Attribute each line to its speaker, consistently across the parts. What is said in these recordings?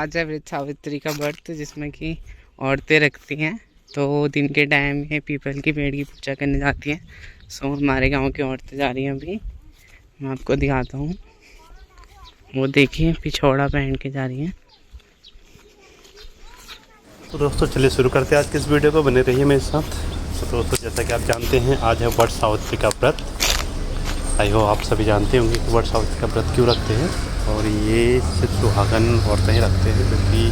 Speaker 1: आज है व्रत सावित्री का व्रत जिसमें कि औरतें रखती हैं। तो दिन के टाइम में पीपल की पेड़ की पूजा करने जाती हैं। सो हमारे गांव की औरतें जा रही हैं। अभी मैं आपको दिखाता हूँ, वो देखिए पिछौड़ा पहन के जा रही हैं।
Speaker 2: तो दोस्तों चलिए शुरू करते हैं आज की इस वीडियो को, बने रहिए मेरे साथ। तो दोस्तों जैसा कि आप जानते हैं आज है वट सावित्री का व्रत। आई हो आप सभी जानते होंगे कि वट सावित्री का व्रत क्यों रखते हैं, और ये सिर्फ सुहागन औरतें ही रखते हैं क्योंकि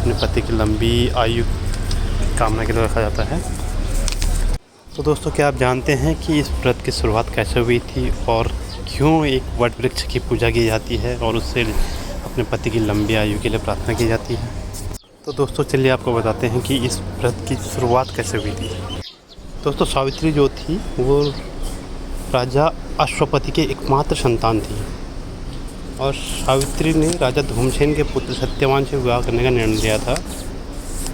Speaker 2: अपने पति की लंबी आयु कामना के लिए रखा जाता है। तो दोस्तों क्या आप जानते हैं कि इस व्रत की शुरुआत कैसे हुई थी और क्यों एक वट वृक्ष की पूजा की जाती है और उससे अपने पति की लंबी आयु के लिए प्रार्थना की जाती है। तो दोस्तों चलिए आपको बताते हैं कि इस व्रत की शुरुआत कैसे हुई थी। दोस्तों सावित्री जो थी वो राजा अश्वपति के एकमात्र संतान थी, और सावित्री ने राजा धूमसेन के पुत्र सत्यवान से विवाह करने का निर्णय लिया था।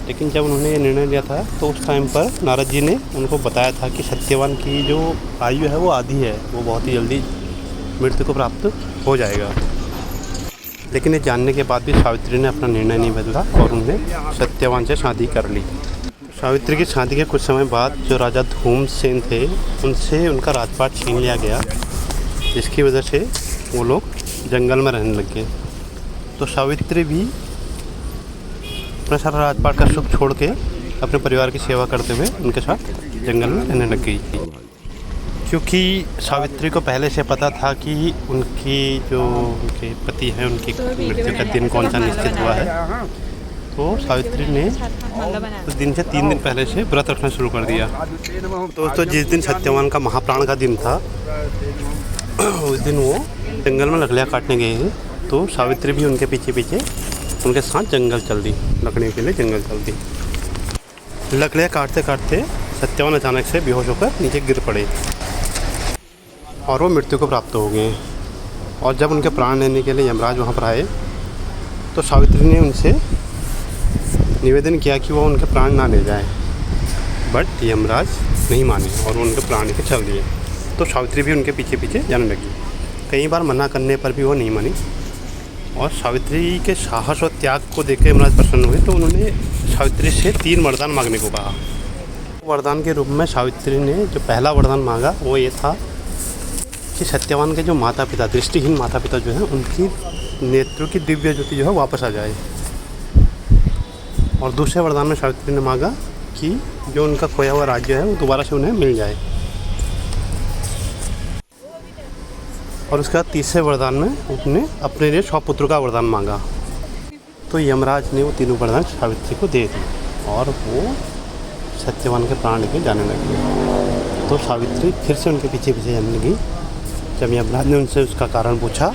Speaker 2: लेकिन जब उन्होंने ये निर्णय लिया था तो उस टाइम पर नारद जी ने उनको बताया था कि सत्यवान की जो आयु है वो आधी है, वो बहुत ही जल्दी मृत्यु को प्राप्त हो जाएगा। लेकिन ये जानने के बाद भी सावित्री ने अपना निर्णय नहीं बदला और उन्हें सत्यवान से शादी कर ली। सावित्री की शादी के कुछ समय बाद जो राजा धूमसेन थे उनसे उनका राजपाट छीन लिया गया, जिसकी वजह से वो लोग जंगल में रहने लग गए। तो सावित्री भी अपना सारा राजपाट का सुख छोड़ के अपने परिवार की सेवा करते हुए उनके साथ जंगल में रहने लग गई। क्योंकि सावित्री को पहले से पता था कि उनके पति हैं उनकी मृत्यु का दिन कौन सा निश्चित हुआ है, तो सावित्री ने उस दिन से 3 दिन पहले से व्रत रखना शुरू कर दिया। दोस्तों जिस दिन सत्यवान का महाप्राण का दिन था उस दिन वो जंगल में लकड़ियाँ काटने गए हैं। तो सावित्री भी उनके पीछे पीछे उनके साथ जंगल चल दी, लकड़ियों के लिए जंगल चल दी। लकड़ियाँ काटते काटते सत्यवान अचानक से बेहोश होकर नीचे गिर पड़े और वो मृत्यु को प्राप्त हो गए। और जब उनके प्राण लेने के लिए यमराज वहाँ पर आए तो सावित्री ने उनसे निवेदन किया कि वो उनके प्राण ना ले जाए, बट यमराज नहीं माने और वो उनके प्राण लेकर चल दिए। तो सावित्री भी उनके पीछे पीछे जाने लगी। कई बार मना करने पर भी वो नहीं मानी, और सावित्री के साहस और त्याग को देख कर यमराज प्रसन्न हुए। तो उन्होंने सावित्री से 3 वरदान मांगने को कहा। वरदान के रूप में सावित्री ने जो पहला वरदान मांगा वो ये था कि सत्यवान के जो माता पिता, दृष्टिहीन माता पिता जो हैं, उनकी नेत्रों की दिव्य ज्योति जो है वापस आ जाए। और दूसरे वरदान में सावित्री ने मांगा कि जो उनका खोया हुआ राज्य है वो दोबारा से उन्हें मिल जाए। और उसके बाद तीसरे वरदान में उसने अपने लिए 100 पुत्रों का वरदान मांगा। तो यमराज ने वो तीनों वरदान सावित्री को दे दिए और वो सत्यवान के प्राण लेके जाने लगी। तो सावित्री फिर से उनके पीछे पीछे जाने लगी। जब यमराज ने उनसे उसका कारण पूछा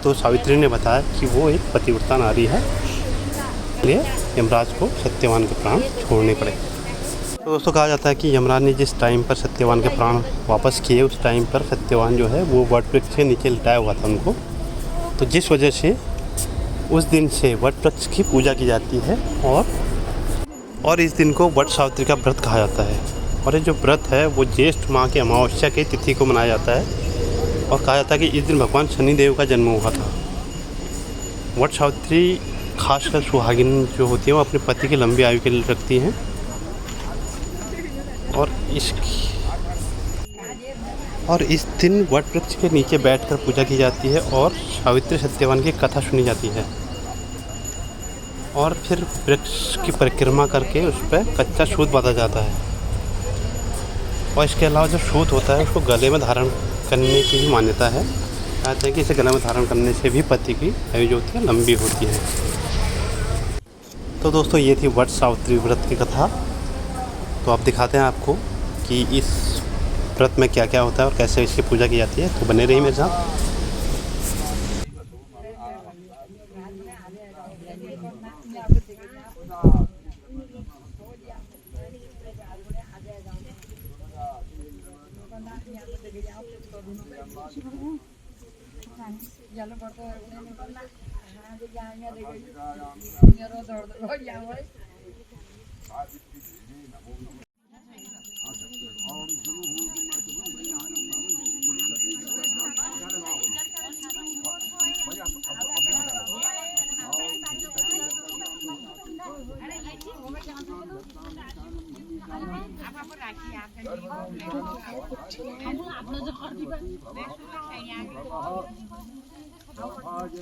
Speaker 2: तो सावित्री ने बताया कि वो एक पतिव्रता नारी है, इसलिए यमराज को सत्यवान के प्राण छोड़ने पड़े। तो दोस्तों कहा जाता है कि यमराज ने जिस टाइम पर सत्यवान के प्राण वापस किए उस टाइम पर सत्यवान जो है वो वट वृक्ष के नीचे लिटाया हुआ था उनको। तो जिस वजह से उस दिन से वट वृक्ष की पूजा की जाती है और इस दिन को वट सावित्री का व्रत कहा जाता है। और ये जो व्रत है वो ज्येष्ठ माह की अमावस्या की तिथि को मनाया जाता है, और कहा जाता है कि इस दिन भगवान शनिदेव का जन्म हुआ था। वट सावित्री खासकर सुहागिन जो होती है वो अपने पति की लंबी आयु के लिए रखती हैं। और इस दिन वट वृक्ष के नीचे बैठकर पूजा की जाती है और सावित्री सत्यवान की कथा सुनी जाती है। और फिर वृक्ष की परिक्रमा करके उस पर कच्चा सूत बांधा जाता है। और इसके अलावा जो सूत होता है उसको गले में धारण करने की भी मान्यता है। कहते हैं कि इसे गले में धारण करने से भी पति की आयु जो होती है लंबी होती है। तो दोस्तों ये थी वट सावित्री व्रत की कथा। तो आप दिखाते हैं आपको कि इस व्रत में क्या क्या होता है और कैसे इसकी पूजा की जाती है। तो बने रहिए मेरे साथ।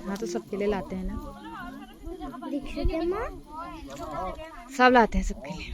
Speaker 3: हाँ तो सबके लिए लाते हैं ना, सब लाते हैं सबके लिए।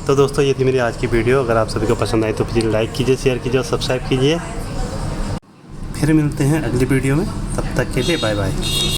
Speaker 2: तो दोस्तों ये थी मेरी आज की वीडियो। अगर आप सभी को पसंद आई तो प्लीज़ लाइक कीजिए, शेयर कीजिए और सब्सक्राइब कीजिए। फिर मिलते हैं अगली वीडियो में, तब तक के लिए बाय बाय।